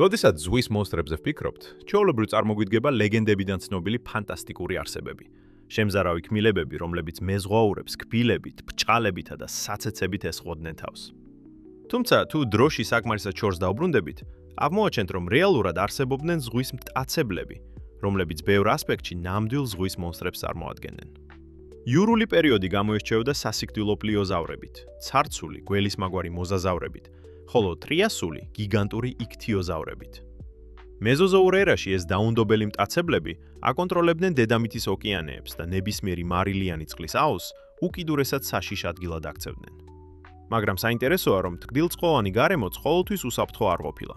როდესაც ზღვის მონსტრებზე ვფიქრობთ, ჩვეულებრივ წარმოგვიდგება ლეგენდებიდან ცნობილი ფანტასტიკური არსებები. შემზარავი ქმილებები, რომლებიც მეზღვაურებს კბილებით, ბრჭყალებითა და საცეცებით ესხმოდნენ თავს. თუმცა, თუ დროში საკმარისად შორს დაუბრუნდებით, აღმოაჩენთ, რომ რეალურად არსებობდნენ ზღვის მტაცებლები, რომლებიც ბევრ ასპექტში ნამდვილ ზღვის მონსტრებს წარმოადგენდნენ. იურული პერიოდი გამოირჩეოდა სასიკვდილო პლიოზავრებით, ცარცული, გველისმაგვარი მოზაზავრებით, ხოლო ტრიასული გიგანტური იქთიოზავრებით. მეზოზოურ ერაში ეს დაუნდობელი მტაცებლები აკონტროლებდნენ დედამიწის ოკეანეებს და ნებისმიერი მარილიანი წყლის აუზს უკიდურესად საშიშ ადგილად აქცევდნენ. მაგრამ საინტერესოა, რომ თკდილწყოვანი გარემოც ყოველთვის უსაფრთხო არ ყოფილა.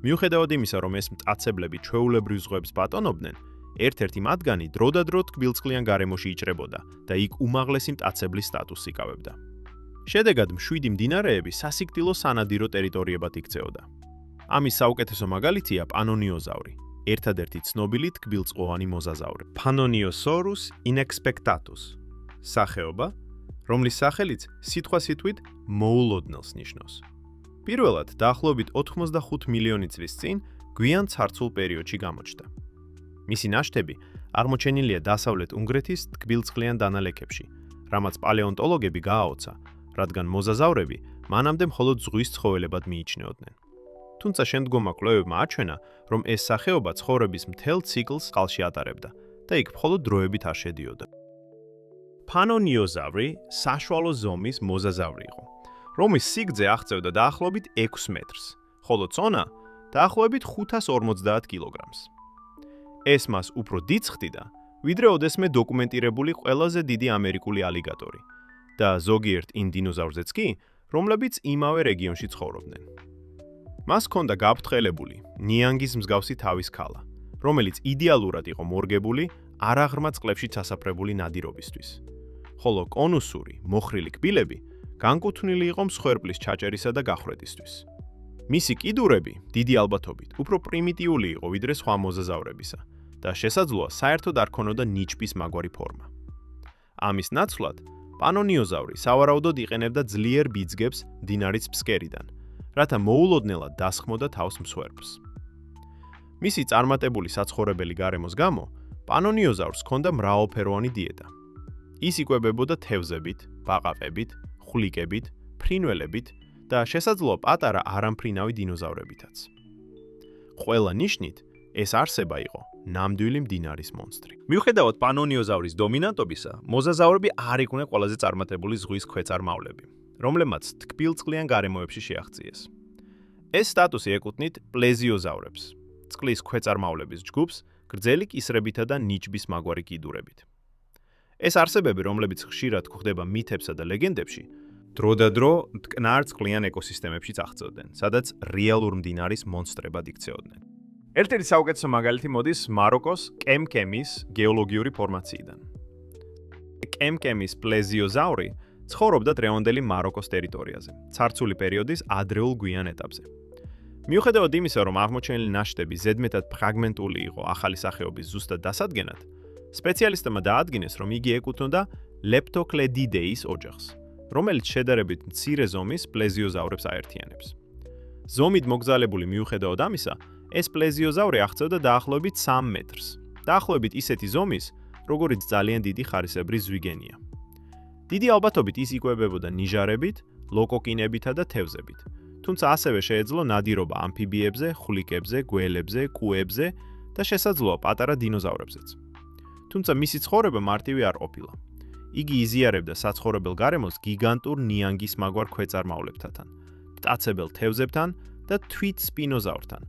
მიუხედავად იმისა, რომ ეს მტაცებლები ჩვეულებრივ ზღვებს ბატონობდნენ, ერთ-ერთი მათგანი დროდადრო თკბილწყლიან გარემოში იჭრებოდა და იქ უმაღლესი მტაცებლის სტატუსს იკავებდა. შედეგად მშვიდი მდინარეები სასიკვდილო სანადირო ტერიტორიებად იქცეოდა. ამის საუკეთესო მაგალითია პანონიოზავრი, ერთადერთი ცნობილი თკბილწყოვანი მოზაზავრი. Pannoniosaurus inexpectatus, სახეობა, რომლის სახელიც სიტყვასიტყვით მოულოდნელს ნიშნავს. პირველად დაახლოებით 85 მილიონი წლის წინ გვიან ცარცულ პერიოდში გამოჩნდა. მისი ნაშთები აღმოჩენილია დასავლეთ უნგრეთის თკბილწყლიან დანალექებში, რამაც პალეონტოლოგები გააოცა, რადგან მოზაზავრები მანამდე მხოლოდ ზღვის ცხოველებად მიიჩნეოდნენ. თუმცა შემდგომმა კვლევებმა აჩვენა, რომ ეს სახეობა ცხოვრების მთელ ციკლს წყალში ატარებდა და იქ მხოლოდ დროებით არ შედიოდა. Pannoniozavri საშუალო ზომის მოზაზავრი იყო, რომლის სიგრძე აღწევდა დაახლოებით 6 მეტრს, ხოლო წონა დაახლოებით 550 კილოგრამს. ეს მას უფრო დიდს ხდიდა, ვიდრე ოდესმე დოკუმენტირებული ყველაზე დიდი ამერიკული ალიგატორი და ზოგიერთ იმ დინოზავრზეც კი, რომლებიც იმავე რეგიონში ცხოვრობდნენ. მას ჰქონდა გაფრთხილებული, ნიანგის მსგავსი თავის ქალა, რომელიც იდეალურად იყო მორგებული არაღრმა წყლებში ჩასაფრებული ნადირობისთვის. ხოლო კონუსური, მოხრილი კბილები განკუთვნილი იყო მსხვერპლის ჩაჭერისა და გახვედისთვის. მისი კიდურები, დიდი ალბათობით, უფრო პრიმიტიული იყო ვიდრე სხვა მოზაზავრებისა და შესაძლოა საერთოდ არ ქონოდა ნიჩბის მაგვარი ფორმა. ამის ნაცვლად, პანონიოზავრი სავარაუდოდ იყენებდა ძლიერ ბიძგებს მდინარის ფსკერიდან, რათა მოულოდნელად დასხმოდა თავს მსხვერპლს. მისი წარმატებული საცხოვრებელი გარემოს გამო, პანონიოზავრს ჰქონდა მრავალფეროვანი დიეტა. ის იკვებებოდა თევზებით, ბაყაყებით, ხვლიკებით, ფრინველებით და შესაძლოა პატარა არამფრინავი დინოზავრებითაც. ყველა ნიშნით, ეს არსება იყო ნამდვილი მდინარის მონსტრი. მიუხედავად პანონიოზავრის დომინანტობისა, მოზაზავრები არ იყვნენ ყველაზე წარმატებული ზღვის ქვეწარმავლები, რომლებმაც თკბილწყლიან გარემოებში შეაღწიეს. ეს სტატუსი ეკუთვნით პლეზიოზავრებს, წყლის ქვეწარმავლების ჯგუფს, გრძელი კისრებითა და ნიჩბის მაგვარი კიდურებით. ეს არსებები, რომლებიც ხშირად გვხვდება მითებსა და ლეგენდებში, დროდადრო მტკნარ წყლიან ეკოსისტემებში აღწევდნენ, სადაც რეალურ მდინარის მონსტრებად იქცეოდნენ. ერთ-ერთი საუკეთესო მაგალითი მოდის მაროკოს კემკემის გეოლოგიური ფორმაციიდან. კემკემის პლეზიოზავრი ცხოვრობდა დღევანდელი მაროკოს ტერიტორიაზე, ცარცული პერიოდის ადრეულ გვიან ეტაპზე. მიუხედავად იმისა, რომ აღმოჩენილი ნაშთები ზედმეტად ფრაგმენტული იყო ახალი სახეობის ზუსტად დასადგენად, სპეციალისტებმა დაადგინეს, რომ იგი ეკუთვნოდა ლეპტოკლედიდეის ოჯახს, რომელიც შედარებით მცირე ზომის პლეზიოზავრებს აერთიანებს. ზომით მოგზალებული მიუხედავად ამისა, ეს პლეზიოზავრი აღწევდა დაახლოებით 3 მეტრს, დაახლოებით ისეთი ზომის, როგორიც ძალიან დიდი ხარისებრი ზვიგენია. დიდი ალბათობით ის იკვებებოდა ნიჟარებით, ლოკოკინებითა და თევზებით, თუმცა ასევე შეეძლო ნადირობა ამფიბიებზე, ხვლიკებზე, გველებზე, კუებზე და შესაძლოა პატარა დინოზავრებზეც. თუმცა მისი ცხოვრება მარტივი არ ყოფილა. იგი იზიარებდა საცხოვრებელ გარემოს გიგანტურ ნიანგის მაგვარ ქვეწარმავლებთან, მტაცებელ თევზებთან და თვით სპინოზავრთან,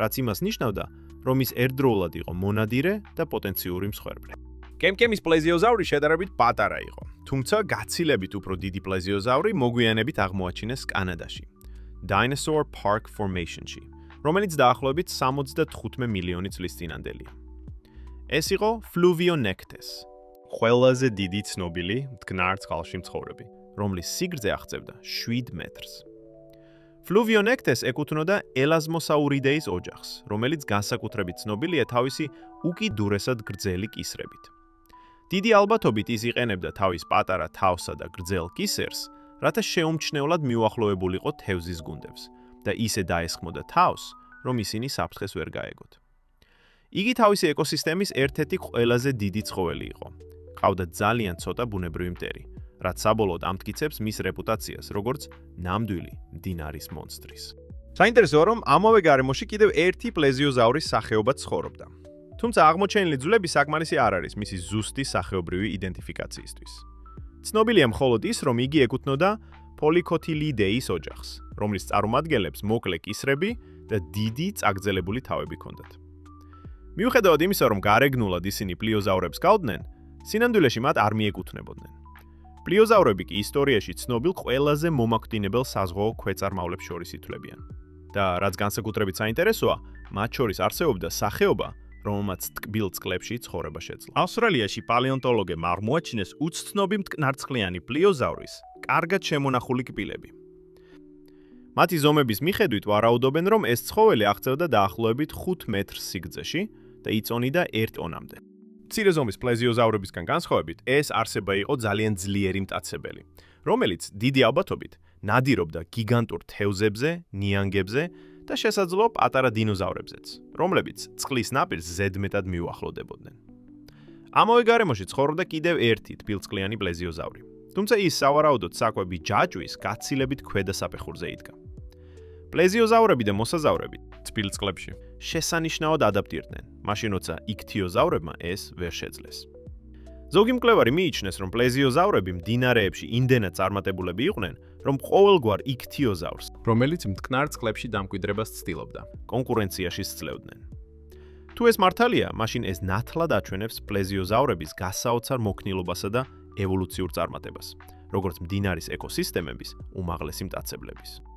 რაც იმას ნიშნავდა, რომ ის ერთდროულად იყო მონადირე და პოტენციური მსხვერპლი. კემკემის პლეზიოზავრი შედარებით პატარა იყო, თუმცა გაცილებით უფრო დიდი პლეზიოზავრი მოგვიანებით აღმოაჩინეს კანადაში, Dinosaur Park Formationში, რომელიც დაახლოებით 75 მილიონი წლის წინანდელია. ეს იყო Fluvionectes, ყველაზე დიდი ცნობილი მტკნარ წყალში მცხოვრები, რომლის სიგრძე აღწევდა 7 მეტრს. Fluvionectes ეკუთვნოდა ელაზმოსაურიდეის ოჯახს, რომელიც განსაკუთრებით ცნობილია თავისი უკიდურესად გრძელი კისრებით. დიდი ალბათობით ის იყენებდა თავის პატარა თავსა და გრძელ კისერს, რათა შეუმჩნევლად მიუახლოვებულიყო თევზის გუნდებს და ისე დაესხმოდა თავს, რომ ისინი საფრთხეს ვერ გაეგოთ. იგი თავისი ეკოსისტემის ერთ-ერთი ყველაზე დიდი ცხოველი იყო. ყავდა ძალიან ცოტა ბუნებრივი მტერი, რაც საბოლოოდ ამტკიცებს მის რეპუტაციას, როგორც ნამდვილი მდინარის მონსტრის. საინტერესოა, რომ ამავე გარემოში კიდევ ერთი პლეზიოზავრის სახეობა ცხოვრობდა. თუმცა აღმოჩენილი ძვლები საკმარისი არ არის მისი ზუსტი სახეობრივი იდენტიფიკაციისთვის. ცნობილია მხოლოდ ის, რომ იგი ეკუთვნოდა პოლიკოთილიდეის ოჯახს, რომლის წარმომადგენლებს მოკლე კისრები და დიდი წაგრძელებული თავები ჰქონდათ. მიუხედავად იმისა, რომ გარეგნულად ისინი პლიოზავრებს გავდნენ, სინამდვილეში მათ არ მიეკუთვნებოდნენ. პლიოზავრები კი ისტორიაში ცნობილ ყველაზე მომაკვდინებელ საზღვაო ქვეწარმავლებს შორის ითვლებიან. და რაც განსაკუთრებით საინტერესოა, მათ შორის არსებობდა სახეობა, რომელმაც ტკბილ წყლებში ცხოვრება შეძლო. ავსტრალიაში პალეონტოლოგებმა აღმოაჩინეს უცნობი მტკნარწყლიანი პლიოზავრის კარგად შემონახული კბილები. მათი ზომების მიხედვით ვარაუდობენ, რომ ეს ცხოველი აღწევდა დაახლოებით 5 მეტრს სიგრძეში და იწონიდა 1 ტონამდე. მცირე ზომის პლეზიოზავრებისგან განსხვავებით, ეს არსება იყო ძალიან ძლიერი მტაცებელი, რომელიც დიდი ალბათობით ნადირობდა გიგანტურ თევზებზე, ნიანგებზე და შესაძლოა პატარა დინოზავრებზეც, რომლებიც წყლის ნაპირს ზედმეტად მიუახლოვდებოდნენ. ამავე გარემოში ცხოვრობდა კიდევ ერთი თბილწყლიანი პლეზიოზავრი, თუმცა ის სავარაუდოდ საკვები ჯაჭვის გაცილებით ქვედა საფეხურზე იდგა. პლეზიოზავრები და მოსაზავრები თბილ წყლებში შესანიშნავად ადაპტირდნენ, მაშინ როცა იქთიოზავრებმა ეს ვერ შეძლეს. ზოგი მკვლევარი მიიჩნევს, რომ პლეზიოზავრები მდინარეებში იმდენად წარმატებულები იყვნენ, რომ ყოველგვარ იქთიოზავრს, რომელიც მტკნარ წყლებში დამკვიდრებას ცდილობდა, კონკურენციაში სძლევდნენ. თუ ეს მართალია, მაშინ ეს ნათლად აჩვენებს პლეზიოზავრების გასაოცარ მოქნილობასა და ევოლუციურ წარმატებას, როგორც მდინარის ეკოსისტემების უმაღლესი მტაცებლების.